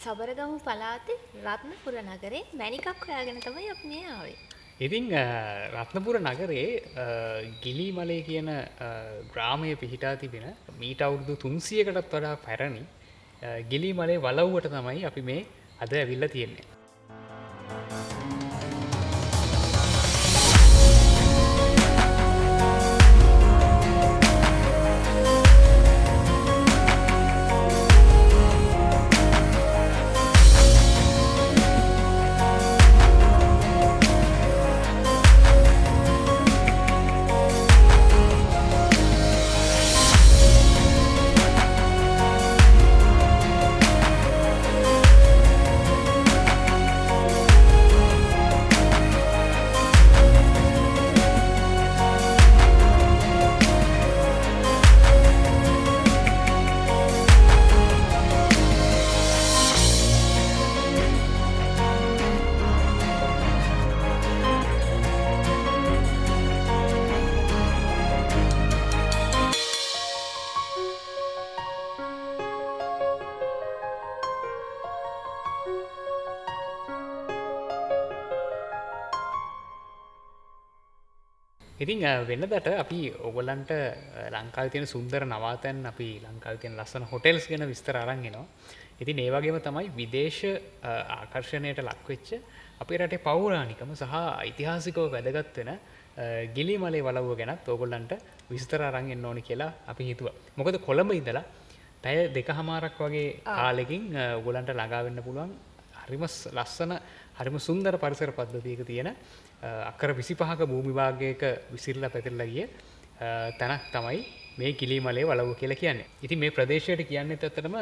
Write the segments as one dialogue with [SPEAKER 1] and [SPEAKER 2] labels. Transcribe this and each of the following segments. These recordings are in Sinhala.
[SPEAKER 1] සබරගමු පළාතේ රත්නපුර නගරේ මැණිකක් හොයාගෙන තමයි අපි මේ ආවේ.
[SPEAKER 2] ඉතින් රත්නපුර නගරේ ගිලීමලේ කියන ග්‍රාමයේ පිහිටා තිබෙන මීට අවුරුදු 300කටත් වඩා පැරණි ගිලීමලේ වලව්වට තමයි අපි මේ අද ඇවිල්ලා තියෙන්නේ. ඉතින් වෙනදට අපි ඔයගොල්ලන්ට ලංකාවේ තියෙන සුන්දර නවාතැන් අපි ලංකාවේ තියෙන ලස්සන හොටෙල්ස් ගැන විස්තර අරන් එනවා. ඉතින් ඒ වගේම තමයි විදේශ ආකර්ෂණයට ලක් වෙච්ච අපේ රටේ පෞරාණිකම සහ ඓතිහාසිකව වැදගත් වෙන ගිලීමලේ වලව්ව ගැනත් ඔයගොල්ලන්ට විස්තර අරන් එන්න ඕනි කියලා අපි හිතුවා. මොකද කොළඹ ඉඳලා පැය 2කමාරක් වගේ කාලෙකින් ඔයගොල්ලන්ට ළඟා වෙන්න පුළුවන් හරිම ලස්සන හරිම සුන්දර පරිසර පද්ධතියක තියෙන අක්කර 25ක භූමි භාගයක විසිරලා පැතිරලා ගිය තැනක් තමයි මේ ගිලීමලේ වලව්ව කියලා කියන්නේ. ඉතින් මේ ප්‍රදේශයට කියන්නේත් ඇත්තටම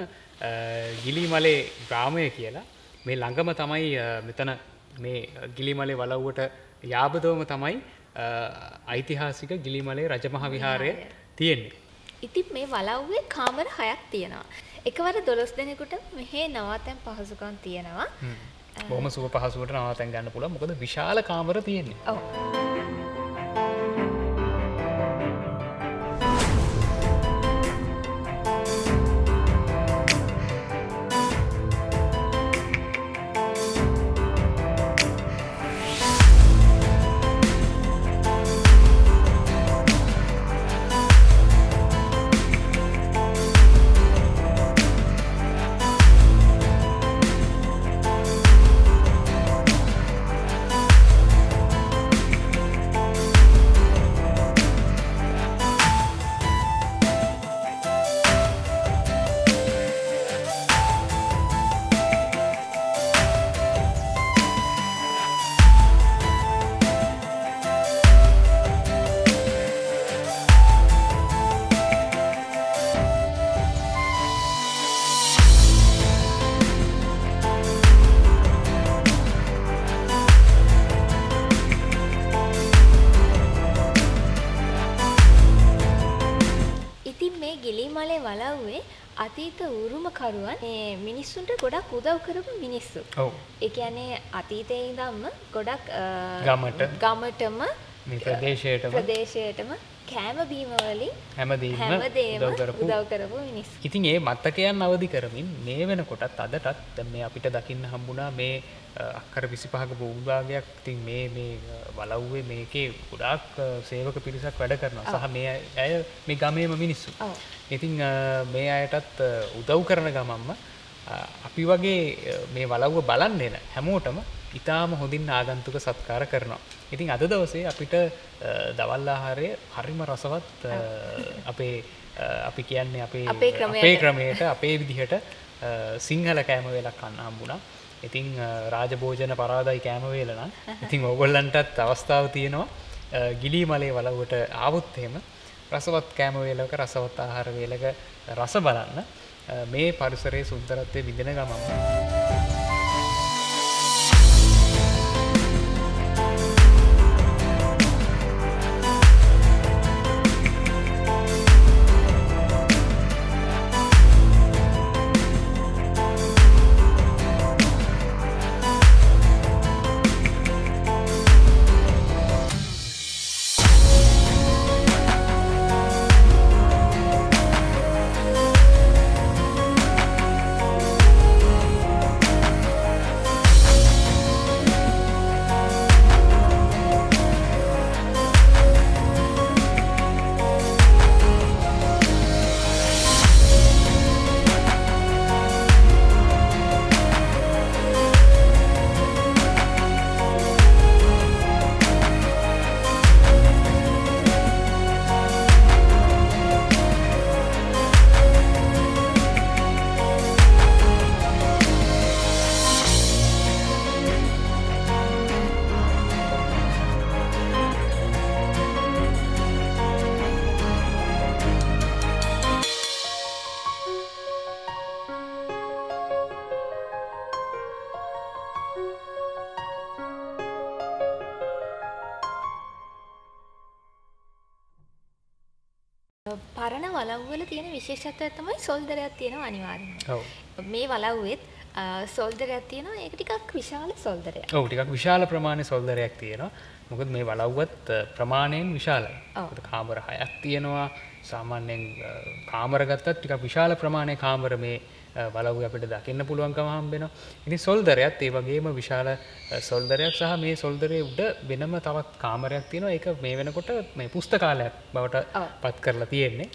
[SPEAKER 2] ගිලීමලේ ග්‍රාමය කියලා. මේ ළඟම තමයි මෙතන මේ ගිලීමලේ වලව්වට යාබදවම තමයි ඓතිහාසික ගිලීමලේ රජමහා විහාරය තියෙන්නේ.
[SPEAKER 1] ඉතින් මේ වලව්වේ කාමර 6ක් තියෙනවා. එකවර 12 දෙනෙකුට මෙහි නවාතැන් පහසුකම් තියෙනවා.
[SPEAKER 2] බොහොම සුව පහසුවට නවාතැන් ගන්න පුළුවන්. මොකද විශාල කාමර තියෙන්නේ.
[SPEAKER 1] ඔව්. මේ ගිලීමලේ වලව්වේ අතීත උරුමකරුවන් මේ මිනිස්සුන්ට ගොඩක් උදව් කරපු මිනිස්සු.
[SPEAKER 2] ඔව්.
[SPEAKER 1] ඒ කියන්නේ අතීතයේ ඉඳන්ම ගොඩක් ගමටම
[SPEAKER 2] මේ ප්‍රදේශයටම
[SPEAKER 1] කෑම බීම වලින්
[SPEAKER 2] හැමදේම
[SPEAKER 1] උදව් කරපු මිනිස්සු.
[SPEAKER 2] ඉතින් ඒ මතකයන් අවදි කරමින් මේ වෙනකොටත් අදටත් දැන් මේ අපිට දකින්න හම්බුණා මේ අක්කර 25ක භූභාගයක් ඉතින් මේ වලව්වේ මේකේ ගොඩාක් සේවක පිරිසක් වැඩ කරනවා. සහ මේ අය මේ ගමේම මිනිස්සු. ඉතින් මේ අයටත් උදව් කරන ගමන්ම අපි වගේ මේ වලව්ව බලන්න එන හැමෝටම ඉතාම හොඳින් ආගන්තුක සත්කාර කරනවා. ඉතින් අද දවසේ අපිට දවල් ආහාරය හරිම රසවත් අපි කියන්නේ අපේ ක්‍රමයට අපේ විදිහට සිංහල කෑම වේලක් කන්න හම්බුණා. ඉතින් රාජභෝජන පරාදයි කෑම වේල නම් ඉතින් ඕගොල්ලන්ටත් අවස්ථාව තියෙනවා ගිලීමලේ වලව්වට ආවොත් එහෙම රසවත් කෑම වේලක රසවත් ආහාර වේලක රස බලන්න මේ පරිසරයේ සුන්දරත්වය විඳින ගමන්
[SPEAKER 1] පරණ වලව්වල තියෙන විශේෂත්වයක් තමයි සොල්දරයක් තියෙනවා අනිවාර්යෙන්ම.
[SPEAKER 2] ඔව්.
[SPEAKER 1] මේ වලව්වෙත් සොල්දරයක් තියෙනවා. ඒක ටිකක් විශාල සොල්දරයක්.
[SPEAKER 2] ඔව් ටිකක් විශාල ප්‍රමාණයේ සොල්දරයක් තියෙනවා. මොකද මේ වලව්වත් ප්‍රමාණයෙන් විශාලයි. මොකද කාමර 6ක් තියෙනවා. සාමාන්‍යයෙන් කාමර ගත්තත් ටිකක් විශාල ප්‍රමාණයේ කාමර මේ වලව්වේ අපිට දකින්න පුළුවන්කම හම්බෙනවා. ඉතින් සොල්දරයත් ඒ වගේම විශාල සොල්දරයක් සහ මේ සොල්දරයේ උඩ වෙනම තවත් කාමරයක් තියෙනවා. ඒක මේ වෙනකොට මේ පුස්තකාලයක් බවට පත් කරලා තියෙන්නේ.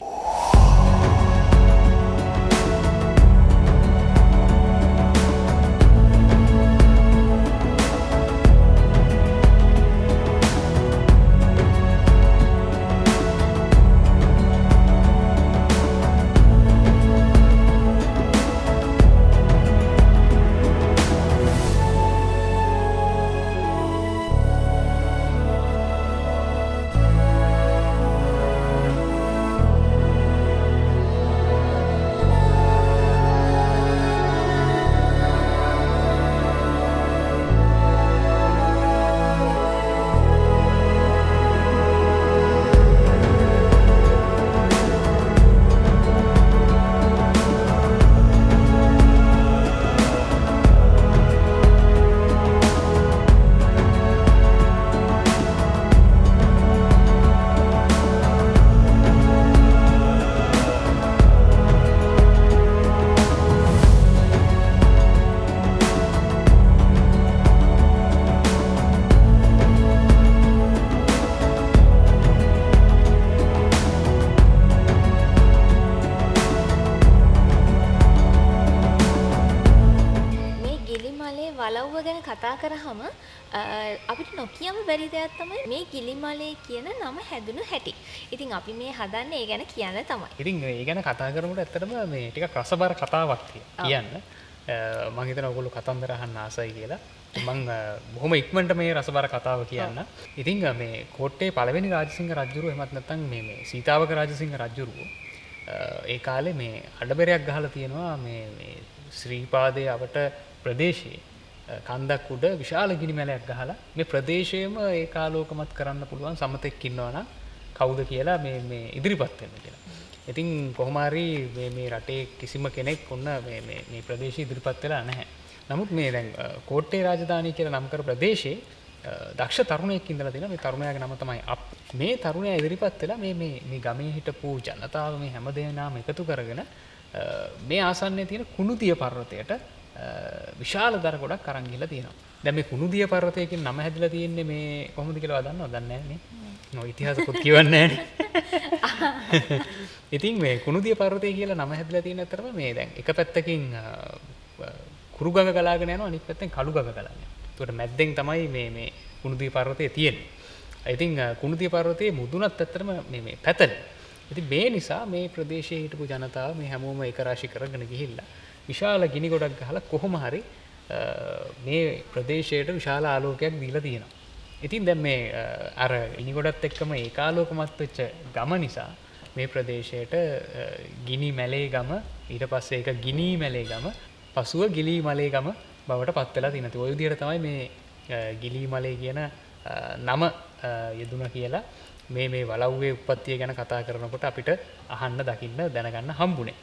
[SPEAKER 1] වලව්ව ගැන කතා කරාම අපිට නොකියම බැරි දෙයක් තමයි මේ ගිලිමලේ කියන නම හැදුණු හැටි. ඉතින් අපි මේ හදන්නේ ඒ ගැන කියන්න තමයි.
[SPEAKER 2] ඉතින් ඒ ගැන කතා කරනකොට ඇත්තටම මේ ටිකක් රසබර කතාවක් කියන්න. මම හිතනවා ඔයගොල්ලෝ කතන්දර අහන්න ආසයි කියලා. මම බොහොම ඉක්මනට මේ රසබර කතාව කියන්න. ඉතින් මේ කෝට්ටේ පළවෙනි රාජසිංහ රජුරුව එහෙමත් නැත්නම් මේ සීතාවක රාජසිංහ රජුරුව ඒ කාලේ මේ අඩබරයක් ගහලා තියෙනවා මේ ශ්‍රීපාදයේ අවට ප්‍රදේශයේ කන්දක් උඩ විශාල ගිනිමැලයක් ගහලා මේ ප්‍රදේශයේම ඒකාලෝකමත් කරන්න පුළුවන් සමතෙක් ඉන්නවා නම් කවුද කියලා මේ ඉදිරිපත් වෙන්න කියලා. ඉතින් කොහොම හරි මේ රටේ කිසිම කෙනෙක් ඔන්න මේ ප්‍රදේශය ඉදිරිපත් වෙලා නැහැ. නමුත් මේ දැන් කෝට්ටේ රාජධානිය කියලා නම් කර ප්‍රදේශයේ දක්ෂ තරුණයෙක් ඉඳලා තියෙනවා. මේ තරුණයාගේ නම තමයි මේ තරුණයා ඉදිරිපත් වෙලා මේ ගමේ හිටපු ජනතාව මේ හැම දෙනාම එකතු කරගෙන මේ ආසන්නයේ තියෙන කුණුදිය පර්වතයට විශාල දර ගොඩක් අරන් ගිහලා තියෙනවා. දැන් මේ කුණුදිය පර්වතය කියන නම හැදිලා තියෙන්නේ මේ කොහොමද කියලා දන්නවද? දන්නේ නැහැ නේ. නෝ ඉතිහාස පොත් කියවන්නේ නැහැ. ඉතින් මේ කුණුදිය පර්වතය කියලා නම හැදිලා තියෙන අතරම මේ දැන් එක පැත්තකින් කුරු ගඟ ගලාගෙන යනවා අනිත් පැත්තෙන් කළු ගඟ ගලාගෙන යනවා. ඒකට මැද්දෙන් තමයි මේ කුණුදිය පර්වතය තියෙන්නේ. ඉතින් කුණුදිය පර්වතයේ මුදුනත් ඇත්තටම මේ පැතල. ඉතින් මේ නිසා මේ ප්‍රදේශයේ හිටපු ජනතාව මේ හැමෝම එක රාශි කරගෙන ගිහිල්ලා විශාල ගිනි ගොඩක් ගහලා කොහොම හරි මේ ප්‍රදේශයට විශාල ආලෝකයක් දීලා තියෙනවා. ඉතින් දැන් මේ අර ගිනි ගොඩත් එක්කම ඒකාලෝකමත් වෙච්ච ගම නිසා මේ ප්‍රදේශයට ගිනිමැලේ ගම ඊට පස්සේ ඒක ගිනීමැලේ ගම පසුව ගිලීමලේ ගම බවට පත් වෙලා තියෙනවා. ඔය විදිහට තමයි මේ ගිලීමලේ කියන නම යෙදුණා කියලා මේ වලව්වේ උප්පත්තිය ගැන කතා කරනකොට අපිට අහන්න දකින්න දැනගන්න හම්බුනේ.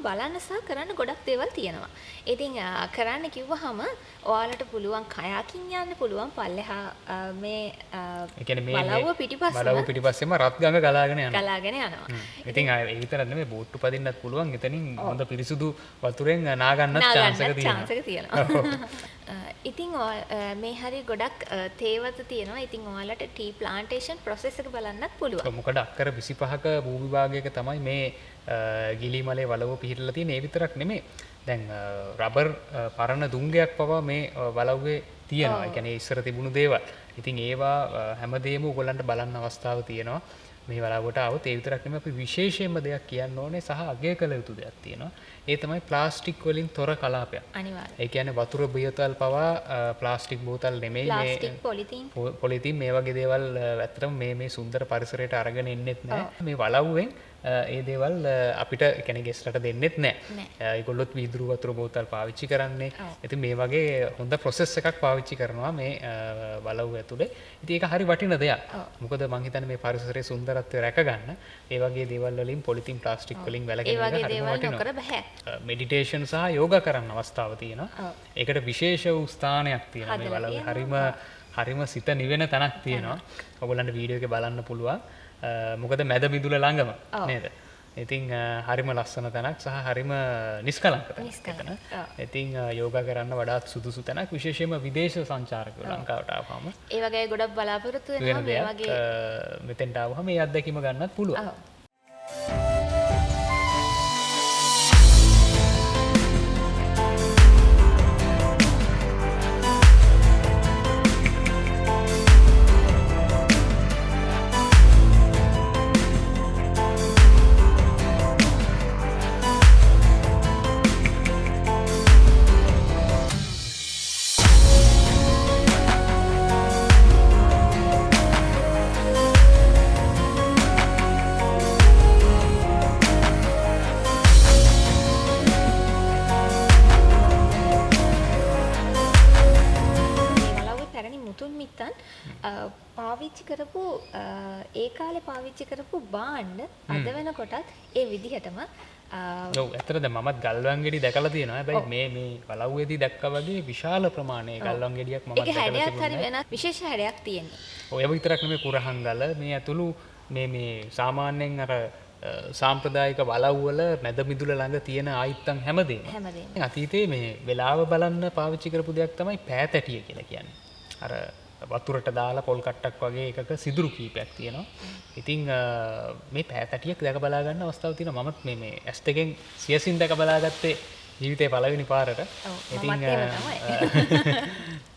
[SPEAKER 1] බලන්න සහ කරන්න ගොඩක් දේවල් තියෙනවා. ඉතින් කරන්න කිව්වහම ඔයාලට පුළුවන් කයාකින් යන්න පුළුවන් පල්ලෙහා මේ වලව්ව
[SPEAKER 2] පිටිපස්සෙම රත් ගඟ ගලාගෙන
[SPEAKER 1] යනවා.
[SPEAKER 2] ඉතින් ඒ විතරක් නෙමෙයි බෝට්ටු පදින්නත් පුළුවන්. එතනින් හොඳ පිරිසුදු වතුරෙන් නාගන්නත් chance එක තියෙනවා.
[SPEAKER 1] ඉතින් මේ හරිය ගොඩක් තේවත තියෙනවා. ඉතින් ඔයාලට ටී ප්ලාන්ටේෂන් ප්‍රොසෙස් එක බලන්නත් පුළුවන්.
[SPEAKER 2] මොකද අක්කර 25ක භූ විභාගයක තමයි මේ ගිලීමලේ වලව්ව පිහිටලා තියෙන. ඒ විතරක් නෙමෙයි. දැන් රබර් පරණ දුංගයක් පවා මේ වලව්වේ තියෙනවා. ඒ කියන්නේ ඉස්සර තිබුණු දේවල්. ඉතින් ඒවා හැමදේම ඔයගොල්ලන්ට බලන්න අවස්ථාව තියෙනවා. මේ වලව්වට આવොත් ඒ විතරක් නෙමෙයි අපි විශේෂයෙන්ම දෙයක් කියන්න ඕනේ සහ අගය කළ යුතු දෙයක් තියෙනවා. ඒ තමයි ප්ලාස්ටික් වලින් තොර කලාපයක්.
[SPEAKER 1] අනිවාර්යයෙන්.
[SPEAKER 2] ඒ කියන්නේ වතුර බෝතල් පවා ප්ලාස්ටික් බෝතල් නෙමෙයි මේ
[SPEAKER 1] ප්ලාස්ටික්
[SPEAKER 2] පොලිතීන් මේ වගේ දේවල් ඇත්තටම මේ සුන්දර පරිසරයට අරගෙන එන්නෙත් නැහැ. මේ වලව්වෙන් ඒ දේවල් අපිට කියන්නේ ගෙස්ට්ලට දෙන්නෙත් නැහැ. ඒගොල්ලොත් වීදුරු වතුර බෝතල් පාවිච්චි කරන්නේ. ඉතින් මේ වගේ හොඳ ප්‍රොසෙස් එකක් පාවිච්චි කරනවා මේ වලව්ව ඇතුලේ. ඉතින් ඒක හරි වටින දෙයක්. මොකද මං හිතන්නේ මේ පරිසරයේ සුන්දරත්වය රැක ගන්න ඒ වගේ දේවල් වලින් පොලිතීන් ප්ලාස්ටික් වලින් වැළකෙන්න
[SPEAKER 1] ඒ වගේ දේවල් නොකර බෑ.
[SPEAKER 2] මෙඩිටේෂන් සහ යෝගා කරන්න අවස්ථාව තියෙනවා. ඒකට විශේෂ වූ ස්ථානයක් තියෙනවා. මේ වලව්වේ හරිම සිත නිවෙන තැනක් තියෙනවා. ඔයගොල්ලන්ට වීඩියෝ එකේ බලන්න පුළුවන්. මොකද මැද මිදුල ළඟම නේද? ඉතින් හරිම ලස්සන තැනක් සහ හරිම නිස්කලංක තැනක්. ඉතින් යෝගා කරන්න වඩාත් සුදුසු තැනක් විශේෂයෙන්ම විදේශ සංචාරකයෝ ලංකාවට ආවම
[SPEAKER 1] ඒ වගේ ගොඩක් බලාපොරොත්තු වෙනවා මේ වගේ
[SPEAKER 2] මෙතෙන්ට ආවම මේ අත්දැකීම ගන්නත් පුළුවන්. පාවිච්චි කරපු ඒ කාලේ පාවිච්චි කරපු භාණ්ඩ අද වෙනකොටත් ඒ විදිහටම ඔව් ඇත්තටද මමත් ගල්වන් ගෙඩි දැකලා තියෙනවා. හැබැයි මේ වලව්වේදී දැක්කා වගේ විශාල ප්‍රමාණයේ ගල්වන් ගෙඩියක් මමත්
[SPEAKER 1] ඒක
[SPEAKER 2] දැකලා
[SPEAKER 1] හැඩයක් හරි
[SPEAKER 2] තිබුණා.
[SPEAKER 1] වෙනස් විශේෂ හැඩයක් තියෙන්නේ.
[SPEAKER 2] ඔය විතරක් නෙමෙයි කුරහංගල මේ ඇතුළු මේ සාමාන්‍යයෙන් අර සාම්ප්‍රදායික වලව්වල මැද මිදුල ළඟ තියෙන ආයිත්තම් හැමදේම. අතීතයේ මේ වෙලාව බලන්න පාවිච්චි කරපු දෙයක් තමයි පෑතැටිය කියලා කියන්නේ. අර වතුරට දාලා පොල් කට්ටක් වගේ එකක සිදුරු කීපයක් තියෙනවා. ඉතින් මේ පෑතැටියක් දැක බලා ගන්න අවස්ථාව තියෙනවා. මමත් මේ ඇස් දෙකෙන් සියසින් දැක බලාගත්තේ ජීවිතේ පළවෙනි පාරට.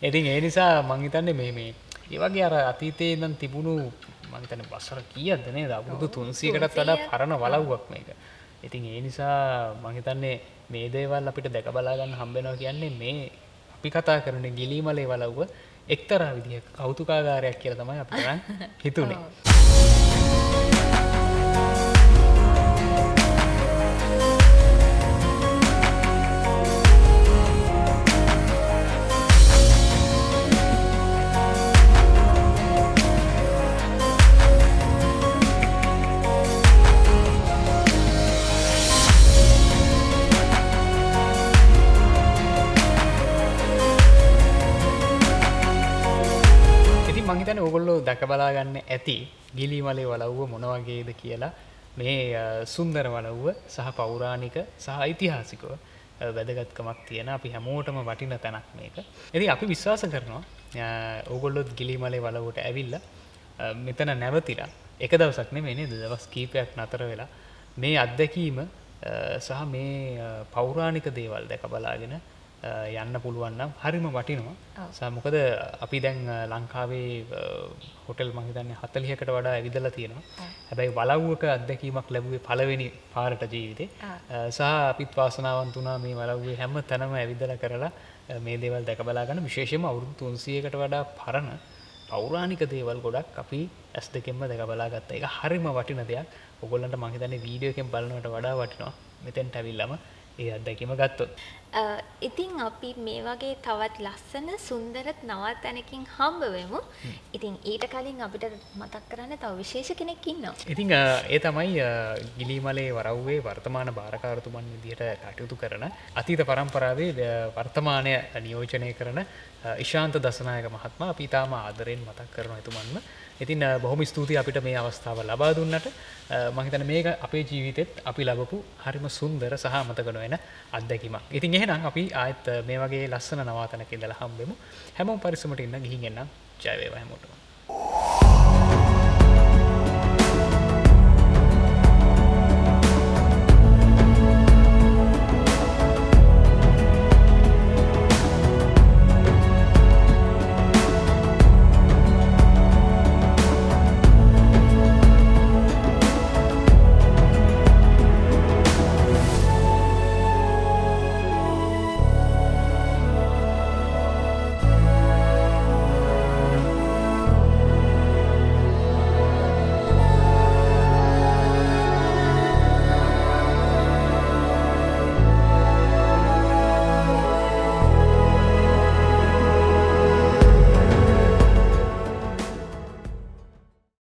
[SPEAKER 2] ඉතින් ඒ නිසා මං හිතන්නේ මේ ඒ වගේ අර අතීතයේ ඉඳන් තිබුණු මම හිතන්නේ වසර කීයක්ද නේද අවුරුදු 300කටත් වඩා පරණ වලව්වක් මේක. ඉතින් ඒ නිසා මම හිතන්නේ මේ දේවල් අපිට දැක බලා ගන්න හම්බ වෙනවා කියන්නේ මේ අපි කතා කරන ගිලීමලේ වලව්ව එක්තරා විදිහක කෞතුකාගාරයක් කියලා තමයි අපිට හිතුනේ. මංහිතන ඔගොල්ලෝ දැක බලා ගන්න ඇති ගිලීමලේ වලව්ව මොන වගේද කියලා මේ සුන්දර වලව්ව සහ පෞරාණික සහ ඓතිහාසිකව වැදගත්කමක් තියෙන අපි හැමෝටම වටින තැනක් මේක. ඉතින් අපි විශ්වාස කරනවා ඕගොල්ලොත් ගිලීමලේ වලව්වට ඇවිල්ලා මෙතන නැවතිලා එක දවසක් නෙමෙයි නේද දවස් කීපයක් නතර වෙලා මේ අත්දැකීම සහ මේ පෞරාණික දේවල් දැක බලාගෙන යන්න පුළුවන් නම් හරිම වටිනවා. මොකද අපි දැන් ලංකාවේ හොටෙල් මං හිතන්නේ 40කට වඩා ඇවිදලා තියෙනවා. හැබැයි වලව්වක අත්දැකීමක් ලැබුවේ පළවෙනි පාරට ජීවිතේ. සහ අපිත් වාසනාවන්ත වුණා මේ වලව්වේ හැම තැනම ඇවිදලා කරලා මේ දේවල් දැක බලා ගන්න විශේෂයෙන්ම අවුරුදු 300කට වඩා පරණ පෞරාණික දේවල් ගොඩක් අපි ඇස් දෙකෙන්ම දැක බලා ගත්තා. ඒක හරිම වටින දෙයක්. ඔයගොල්ලන්ට මං හිතන්නේ වීඩියෝ එකෙන් බලනවට වඩා වටිනවා මෙතෙන්ට ඇවිල්ලාම ඒ අත්දැකීම ගත්තොත්.
[SPEAKER 1] ඉතින් අපි මේ වගේ තවත් ලස්සන සුන්දර නවතැනකින් හම්බ වෙමු. ඉතින් ඊට කලින් අපිට මතක් කරන්න තව විශේෂ කෙනෙක් ඉන්නවා.
[SPEAKER 2] ඉතින් ඒ තමයි ගිලීමලේ වරව්වේ වර්තමාන භාරකාරතුමන් විදිහට කටයුතු කරන අතීත පරම්පරාවේ වර්තමානය නියෝජනය කරන ඉශාන්ත දසනායක මහත්මයා අපි තාම ආදරෙන් මතක් කරනවා එතුමන්ව. ඉතින් බොහොම ස්තුතියි අපිට මේ අවස්ථාව ලබා දුන්නට. මම හිතන්නේ මේක අපේ ජීවිතෙත් අපි ලැබපු හරිම සුන්දර සහ මතක නොවන අත්දැකීමක්. ඉතින් එහෙනම් අපි ආයෙත් මේ වගේ ලස්සන නවාතැනක ඉඳලා හම්බෙමු. හැමෝම පරිස්සමට ඉන්න ගිහින් එන්න. ජය වේවා හැමෝටම.